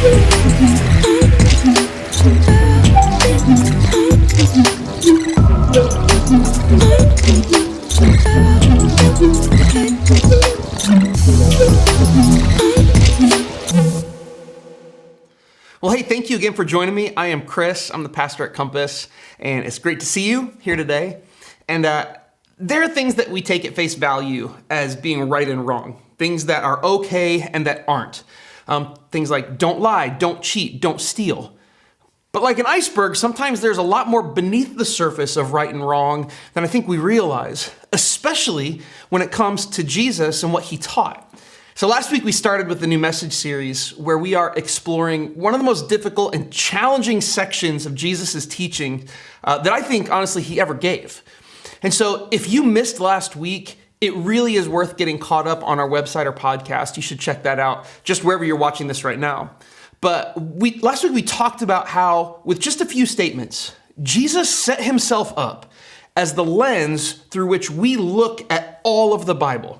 Well, hey, thank you again for joining me. I am Chris. I'm the pastor at Compass, and it's great to see you here today. And there are things that we take at face value as being right and wrong, things that are okay and that aren't. Things like don't lie, don't cheat, don't steal. But like an iceberg, sometimes there's a lot more beneath the surface of right and wrong than I think we realize, especially when it comes to Jesus and what he taught. So last week we started with the new message series where we are exploring one of the most difficult and challenging sections of Jesus' teaching that I think, honestly, he ever gave. And so if you missed last week, it really is worth getting caught up on our website or podcast. You should check that out just wherever you're watching this right now. But last week we talked about how, with just a few statements, Jesus set himself up as the lens through which we look at all of the Bible.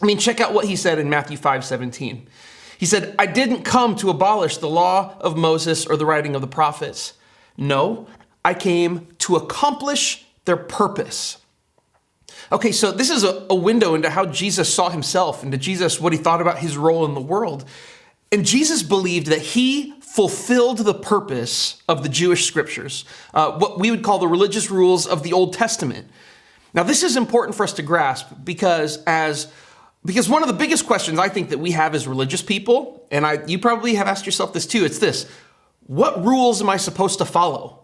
I mean, check out what he said in Matthew 5:17. He said, I didn't come to abolish the law of Moses or the writing of the prophets. No, I came to accomplish their purpose. Okay, so this is a window into how Jesus saw himself, into Jesus, what he thought about his role in the world. And Jesus believed that he fulfilled the purpose of the Jewish scriptures, what we would call the religious rules of the Old Testament. Now, this is important for us to grasp because one of the biggest questions I think that we have as religious people, and you probably have asked yourself this too, it's this: what rules am I supposed to follow?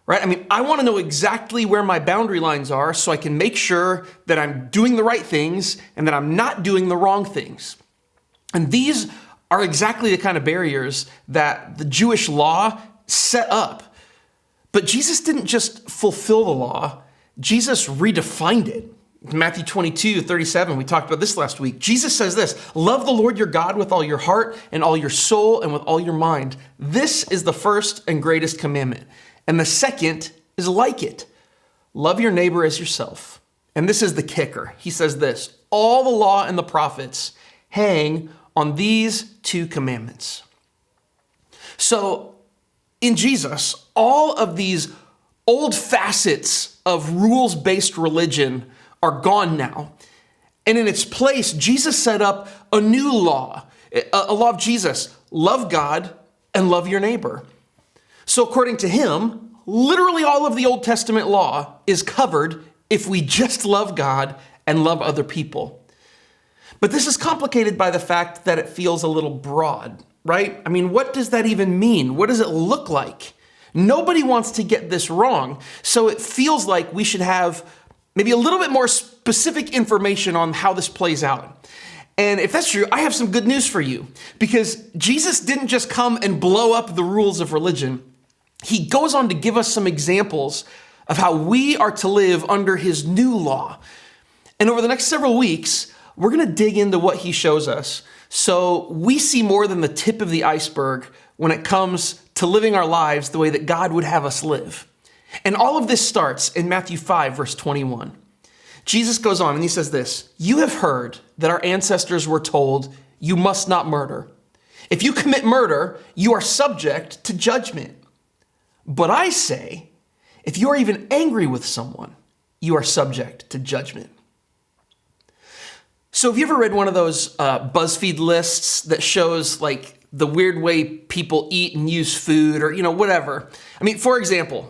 Right? I mean, I want to know exactly where my boundary lines are so I can make sure that I'm doing the right things and that I'm not doing the wrong things. And these are exactly the kind of barriers that the Jewish law set up. But Jesus didn't just fulfill the law, Jesus redefined it. Matthew 22:37, we talked about this last week. Jesus says this: love the Lord your God with all your heart and all your soul and with all your mind. This is the first and greatest commandment. And the second is like it: love your neighbor as yourself. And this is the kicker. He says this: all the law and the prophets hang on these two commandments. So in Jesus, all of these old facets of rules-based religion are gone now. And in its place, Jesus set up a new law, a law of Jesus: love God and love your neighbor. So according to him, literally all of the Old Testament law is covered if we just love God and love other people. But this is complicated by the fact that it feels a little broad, right? I mean, what does that even mean? What does it look like? Nobody wants to get this wrong, so it feels like we should have maybe a little bit more specific information on how this plays out. And if that's true, I have some good news for you, because Jesus didn't just come and blow up the rules of religion. He goes on to give us some examples of how we are to live under his new law. And over the next several weeks, we're going to dig into what he shows us so we see more than the tip of the iceberg when it comes to living our lives the way that God would have us live. And all of this starts in Matthew 5, verse 21. Jesus goes on and he says this: you have heard that our ancestors were told, you must not murder. If you commit murder, you are subject to judgment. But I say, if you are even angry with someone, you are subject to judgment. So have you ever read one of those BuzzFeed lists that shows like the weird way people eat and use food, or, whatever? I mean, for example,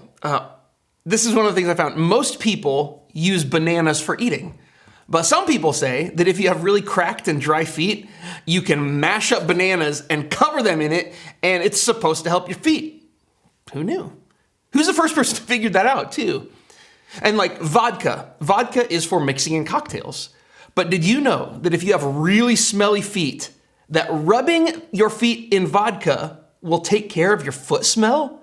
this is one of the things I found. Most people use bananas for eating. But some people say that if you have really cracked and dry feet, you can mash up bananas and cover them in it, and it's supposed to help your feet. Who knew? Who's the first person to figure that out, too? And like vodka. Vodka is for mixing in cocktails. But did you know that if you have really smelly feet, that rubbing your feet in vodka will take care of your foot smell?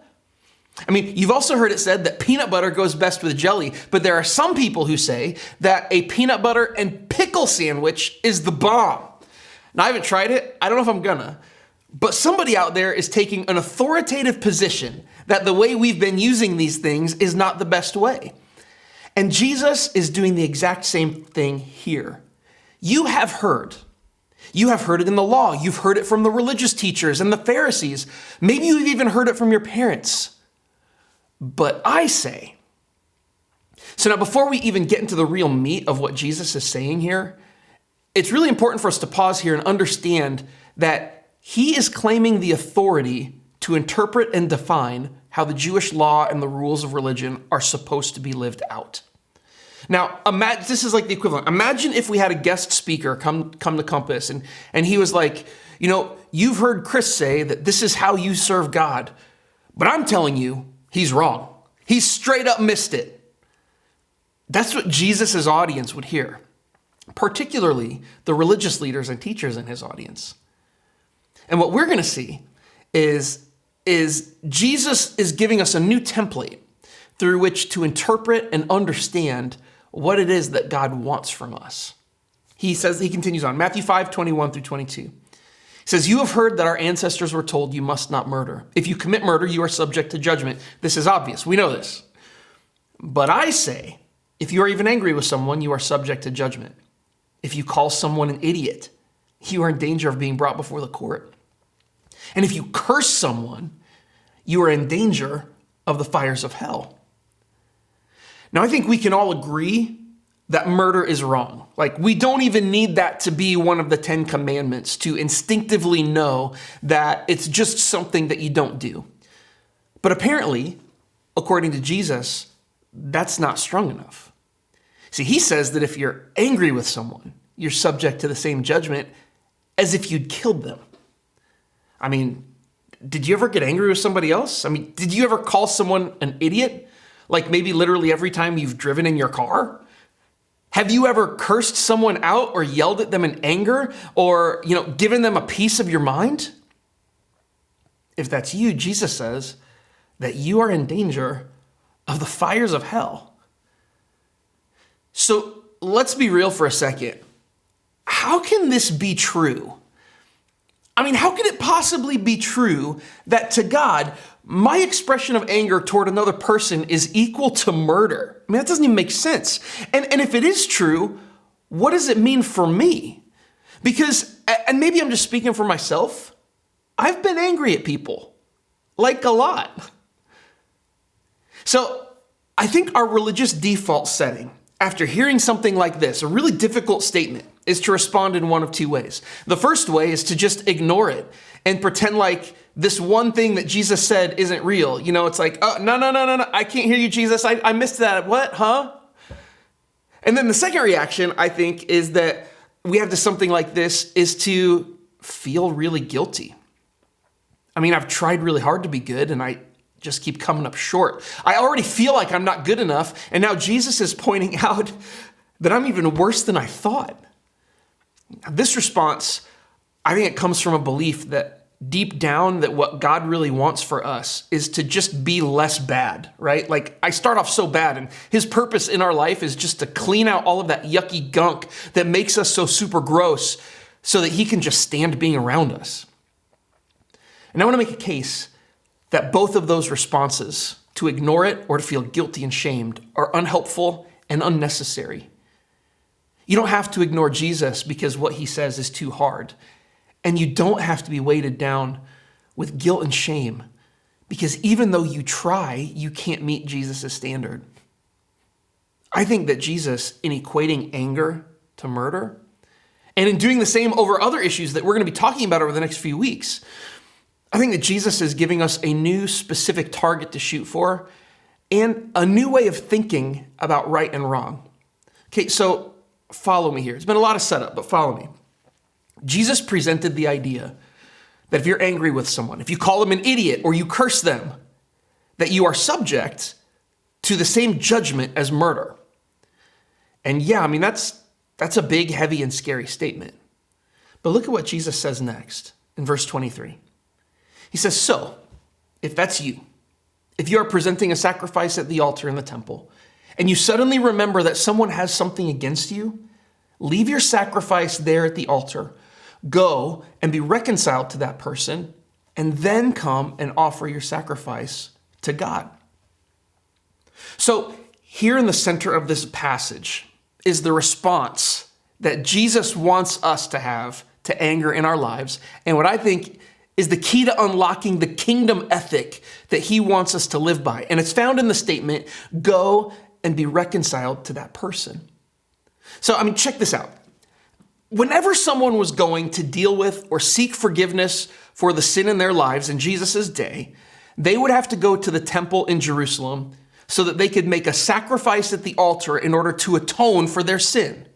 I mean, you've also heard it said that peanut butter goes best with jelly, but there are some people who say that a peanut butter and pickle sandwich is the bomb. Now, I haven't tried it. I don't know if I'm gonna. But somebody out there is taking an authoritative position that the way we've been using these things is not the best way. And Jesus is doing the exact same thing here. You have heard. You have heard it in the law. You've heard it from the religious teachers and the Pharisees. Maybe you've even heard it from your parents. But I say. So now before we even get into the real meat of what Jesus is saying here, it's really important for us to pause here and understand that he is claiming the authority to interpret and define how the Jewish law and the rules of religion are supposed to be lived out. Now, this is like the equivalent. Imagine if we had a guest speaker come to Compass and he was like, you've heard Chris say that this is how you serve God, but I'm telling you, he's wrong. He straight up missed it. That's what Jesus' audience would hear, particularly the religious leaders and teachers in his audience. And what we're going to see is Jesus is giving us a new template through which to interpret and understand what it is that God wants from us. He continues on, Matthew 5:21 through 22. He says, you have heard that our ancestors were told you must not murder. If you commit murder, you are subject to judgment. This is obvious. We know this. But I say, if you are even angry with someone, you are subject to judgment. If you call someone an idiot, you are in danger of being brought before the court. And if you curse someone, you are in danger of the fires of hell. Now, I think we can all agree that murder is wrong. Like, we don't even need that to be one of the 10 commandments to instinctively know that it's just something that you don't do. But apparently, according to Jesus, that's not strong enough. See, he says that if you're angry with someone, you're subject to the same judgment as if you'd killed them. I mean, did you ever get angry with somebody else? I mean, did you ever call someone an idiot? Like maybe literally every time you've driven in your car? Have you ever cursed someone out or yelled at them in anger or, given them a piece of your mind? If that's you, Jesus says that you are in danger of the fires of hell. So let's be real for a second. How can this be true? I mean, how could it possibly be true that to God, my expression of anger toward another person is equal to murder? I mean, that doesn't even make sense. And if it is true, what does it mean for me? Because, and maybe I'm just speaking for myself, I've been angry at people, like a lot. So I think our religious default setting, after hearing something like this, a really difficult statement, is to respond in one of two ways. The first way is to just ignore it and pretend like this one thing that Jesus said isn't real. It's like, oh, no, I can't hear you, Jesus. I missed that. What, huh? And then the second reaction, I think, is that we have to something like this is to feel really guilty. I mean, I've tried really hard to be good and I just keep coming up short. I already feel like I'm not good enough. And now Jesus is pointing out that I'm even worse than I thought. This response, I think it comes from a belief that deep down that what God really wants for us is to just be less bad, right? Like I start off so bad and his purpose in our life is just to clean out all of that yucky gunk that makes us so super gross so that he can just stand being around us. And I want to make a case that both of those responses, to ignore it or to feel guilty and shamed, are unhelpful and unnecessary. You don't have to ignore Jesus because what he says is too hard. And you don't have to be weighted down with guilt and shame because even though you try, you can't meet Jesus' standard. I think that Jesus, in equating anger to murder, and in doing the same over other issues that we're going to be talking about over the next few weeks, I think that Jesus is giving us a new specific target to shoot for and a new way of thinking about right and wrong. Okay, so follow me here. It's been a lot of setup, but follow me. Jesus presented the idea that if you're angry with someone, if you call them an idiot or you curse them, that you are subject to the same judgment as murder. And yeah, I mean, that's a big, heavy, and scary statement. But look at what Jesus says next in verse 23. He says, so, if that's you, if you are presenting a sacrifice at the altar in the temple, and you suddenly remember that someone has something against you, leave your sacrifice there at the altar, go and be reconciled to that person, and then come and offer your sacrifice to God. So here in the center of this passage is the response that Jesus wants us to have to anger in our lives, and what I think is the key to unlocking the kingdom ethic that he wants us to live by. And it's found in the statement, go and be reconciled to that person. So, check this out. Whenever someone was going to deal with or seek forgiveness for the sin in their lives in Jesus' day, they would have to go to the temple in Jerusalem so that they could make a sacrifice at the altar in order to atone for their sin.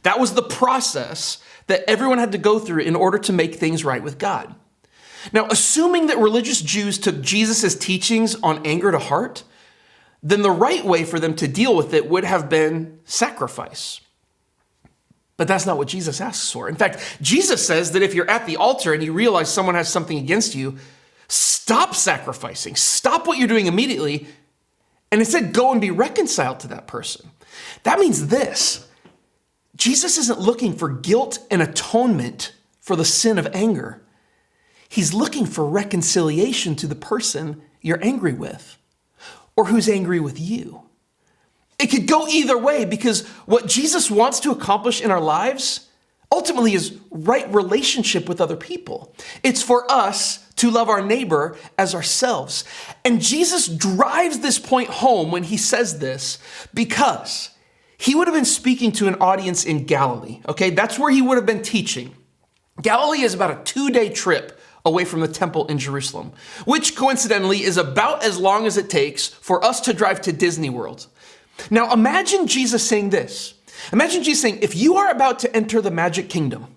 That was the process that everyone had to go through in order to make things right with God. Now, assuming that religious Jews took Jesus' teachings on anger to heart, then the right way for them to deal with it would have been sacrifice. But that's not what Jesus asks for. In fact, Jesus says that if you're at the altar and you realize someone has something against you, stop sacrificing, stop what you're doing immediately, and instead go and be reconciled to that person. That means this: Jesus isn't looking for guilt and atonement for the sin of anger. He's looking for reconciliation to the person you're angry with, or who's angry with you. It could go either way, because what Jesus wants to accomplish in our lives ultimately is right relationship with other people. It's for us to love our neighbor as ourselves. And Jesus drives this point home when he says this, because he would have been speaking to an audience in Galilee. Okay, that's where he would have been teaching. Galilee is about a 2-day trip away from the temple in Jerusalem, which coincidentally is about as long as it takes for us to drive to Disney World. Now imagine Jesus saying this. Imagine Jesus saying, if you are about to enter the magic kingdom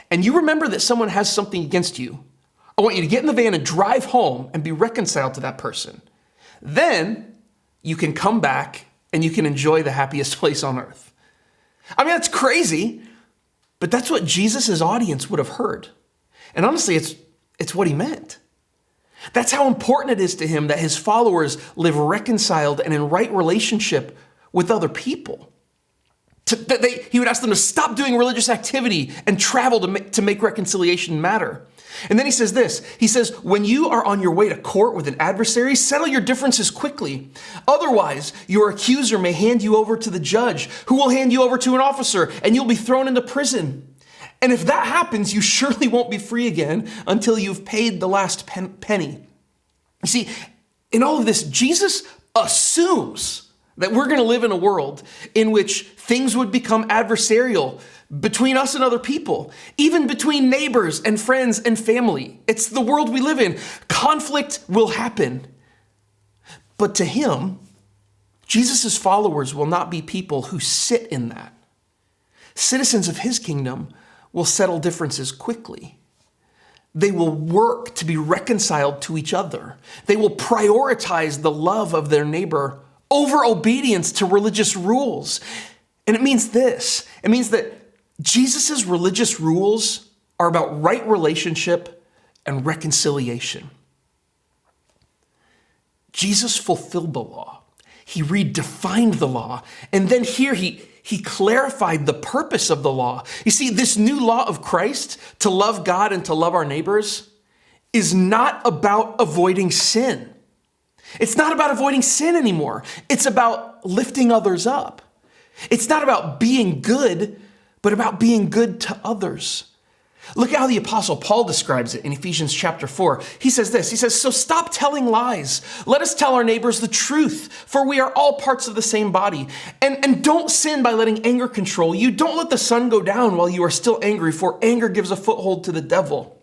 and you remember that someone has something against you, I want you to get in the van and drive home and be reconciled to that person. Then you can come back and you can enjoy the happiest place on earth. That's crazy, but that's what Jesus' audience would have heard. And honestly, it's what he meant. That's how important it is to him that his followers live reconciled and in right relationship with other people. He would ask them to stop doing religious activity and travel to make reconciliation matter. And then he says this. He says, when you are on your way to court with an adversary, settle your differences quickly. Otherwise, your accuser may hand you over to the judge, who will hand you over to an officer, and you'll be thrown into prison. And if that happens, you surely won't be free again until you've paid the last penny. You see, in all of this, Jesus assumes that we're going to live in a world in which things would become adversarial between us and other people, even between neighbors and friends and family. It's the world we live in. Conflict will happen. But to him, Jesus' followers will not be people who sit in that. Citizens of his kingdom will settle differences quickly. They will work to be reconciled to each other. They will prioritize the love of their neighbor over obedience to religious rules. And it means this. It means that Jesus' religious rules are about right relationship and reconciliation. Jesus fulfilled the law. He redefined the law. And then here he clarified the purpose of the law. You see, this new law of Christ, to love God and to love our neighbors, is not about avoiding sin. It's not about avoiding sin anymore. It's about lifting others up. It's not about being good, but about being good to others. Look at how the Apostle Paul describes it in Ephesians chapter 4. He says this, he says, so stop telling lies. Let us tell our neighbors the truth, for we are all parts of the same body. And don't sin by letting anger control you. Don't let the sun go down while you are still angry, for anger gives a foothold to the devil.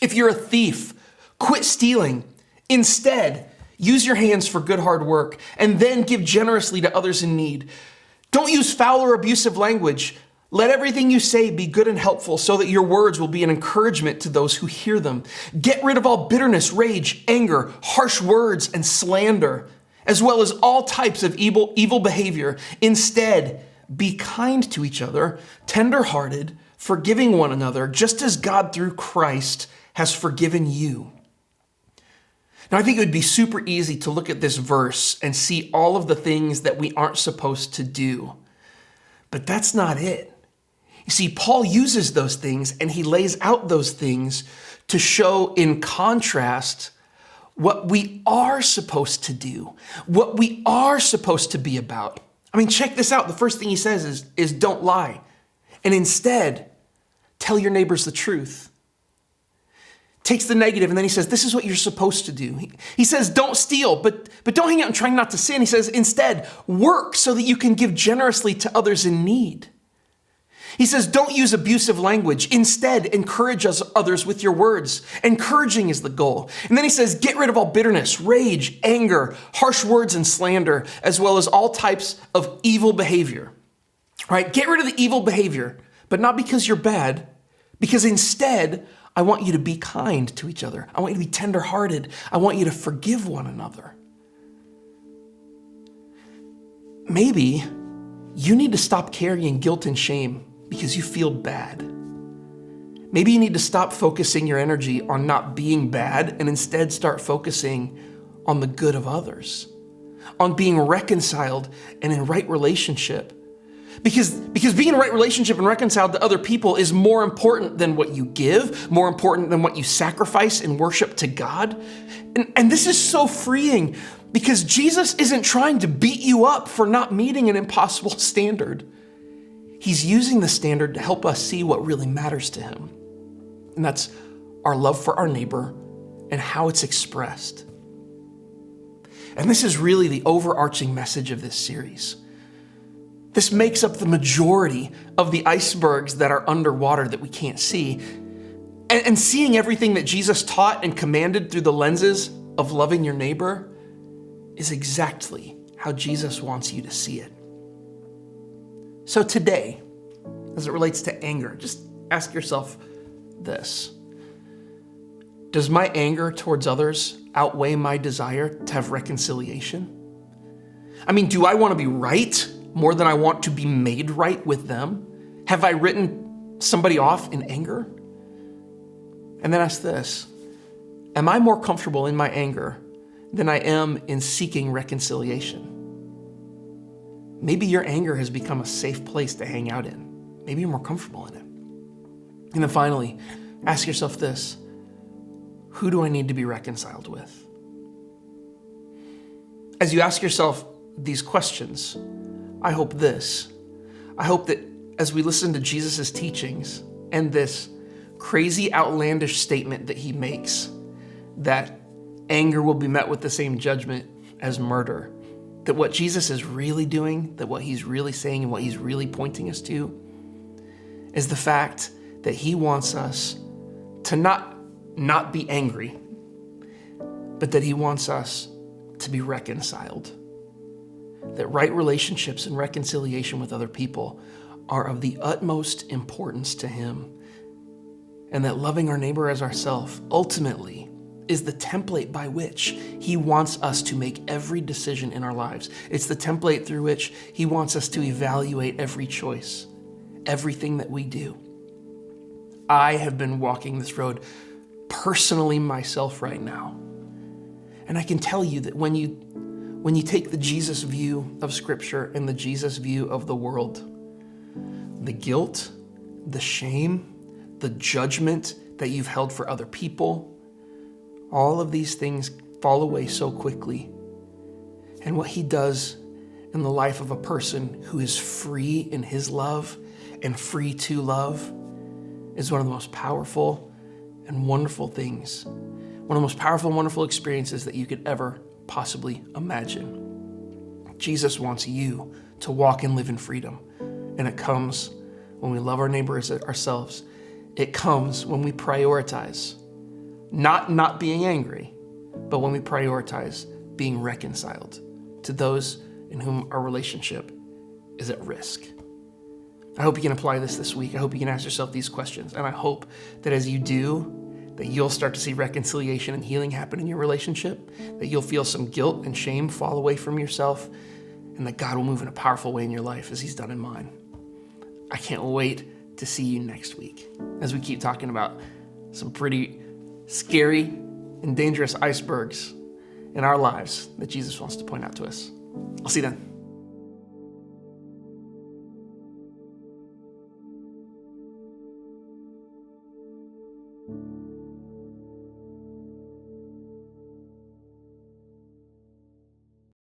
If you're a thief, quit stealing. Instead, use your hands for good hard work, and then give generously to others in need. Don't use foul or abusive language. Let everything you say be good and helpful so that your words will be an encouragement to those who hear them. Get rid of all bitterness, rage, anger, harsh words, and slander, as well as all types of evil behavior. Instead, be kind to each other, tender-hearted, forgiving one another, just as God through Christ has forgiven you. Now, I think it would be super easy to look at this verse and see all of the things that we aren't supposed to do. But that's not it. You see, Paul uses those things and he lays out those things to show in contrast what we are supposed to do, what we are supposed to be about. Check this out. The first thing he says is don't lie. And instead, Tell your neighbors the truth. Takes the negative and then he says, this is what you're supposed to do. He says, don't steal, but don't hang out and trying not to sin. He says, instead, work so that you can give generously to others in need. He says, don't use abusive language. Instead, encourage others with your words. Encouraging is the goal. And then he says, get rid of all bitterness, rage, anger, harsh words, and slander, as well as all types of evil behavior. Right? Get rid of the evil behavior, but not because you're bad, because instead, I want you to be kind to each other. I want you to be tenderhearted. I want you to forgive one another. Maybe you need to stop carrying guilt and shame because you feel bad. Maybe you need to stop focusing your energy on not being bad and instead start focusing on the good of others, on being reconciled and in right relationship. Because being in right relationship and reconciled to other people is more important than what you give, more important than what you sacrifice in worship to God. And this is so freeing because Jesus isn't trying to beat you up for not meeting an impossible standard. He's using the standard to help us see what really matters to him. And that's our love for our neighbor and how it's expressed. And this is really the overarching message of this series. This makes up the majority of the icebergs that are underwater that we can't see. And seeing everything that Jesus taught and commanded through the lenses of loving your neighbor is exactly how Jesus wants you to see it. So today, as it relates to anger, just ask yourself this. Does my anger towards others outweigh my desire to have reconciliation? I mean, do I want to be right more than I want to be made right with them? Have I written somebody off in anger? And then ask this, am I more comfortable in my anger than I am in seeking reconciliation? Maybe your anger has become a safe place to hang out in. Maybe you're more comfortable in it. And then finally, ask yourself this, who do I need to be reconciled with? As you ask yourself these questions, I hope that as we listen to Jesus' teachings and this crazy outlandish statement that he makes, that anger will be met with the same judgment as murder, that what Jesus is really doing, that what he's really saying and what he's really pointing us to is the fact that he wants us to not be angry, but that he wants us to be reconciled. That right relationships and reconciliation with other people are of the utmost importance to him. And that loving our neighbor as ourselves ultimately is the template by which he wants us to make every decision in our lives. It's the template through which he wants us to evaluate every choice, everything that we do. I have been walking this road personally myself right now. And I can tell you that when you take the Jesus view of Scripture and the Jesus view of the world, the guilt, the shame, the judgment that you've held for other people, all of these things fall away so quickly. And what he does in the life of a person who is free in his love and free to love is one of the most powerful and wonderful things, one of the most powerful and wonderful experiences that you could ever possibly imagine. Jesus wants you to walk and live in freedom. And it comes when we love our neighbors as ourselves. It comes when we prioritize not being angry, but when we prioritize being reconciled to those in whom our relationship is at risk. I hope you can apply this week. I hope you can ask yourself these questions. And I hope that as you do, that you'll start to see reconciliation and healing happen in your relationship, that you'll feel some guilt and shame fall away from yourself, and that God will move in a powerful way in your life as he's done in mine. I can't wait to see you next week as we keep talking about some pretty scary and dangerous icebergs in our lives that Jesus wants to point out to us. I'll see you then.